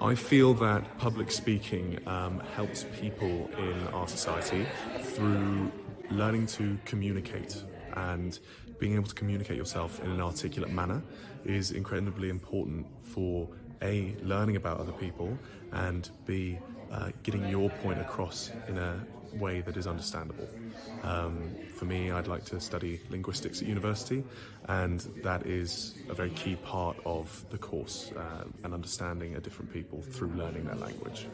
I feel that public speaking helps people in our society through learning to communicate, and being able to communicate yourself in an articulate manner is incredibly important for A, learning about other people, and B, getting your point across in a way that is understandable. For me, I'd like to study linguistics at university, and that is a very key part of the course, and understanding a different people through learning their language.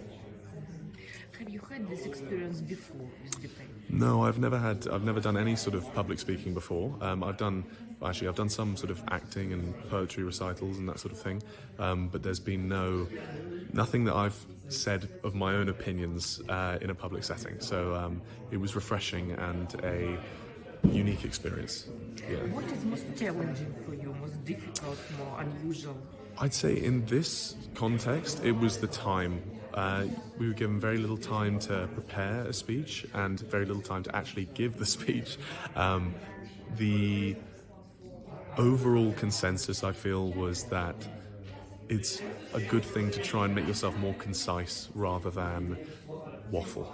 Have you had this experience before with debate? No, I've never done any sort of public speaking before. I've done some sort of acting and poetry recitals and that sort of thing, but there's been nothing that I've said of my own opinions in a public setting. So it was refreshing and a unique experience. Yeah. What is most challenging for you, most difficult, more unusual? I'd say in this context, it was the time. We were given very little time to prepare a speech and very little time to actually give the speech. The overall consensus, I feel, was that it's a good thing to try and make yourself more concise rather than waffle,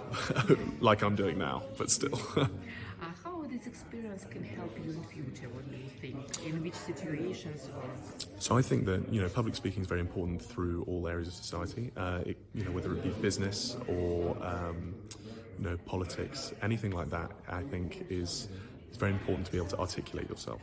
like I'm doing now, but still. How this experience can help you in future? What do you think? In which situations? Or... So I think that public speaking is very important through all areas of society. Whether it be business or politics, anything like that. I think is very important to be able to articulate yourself.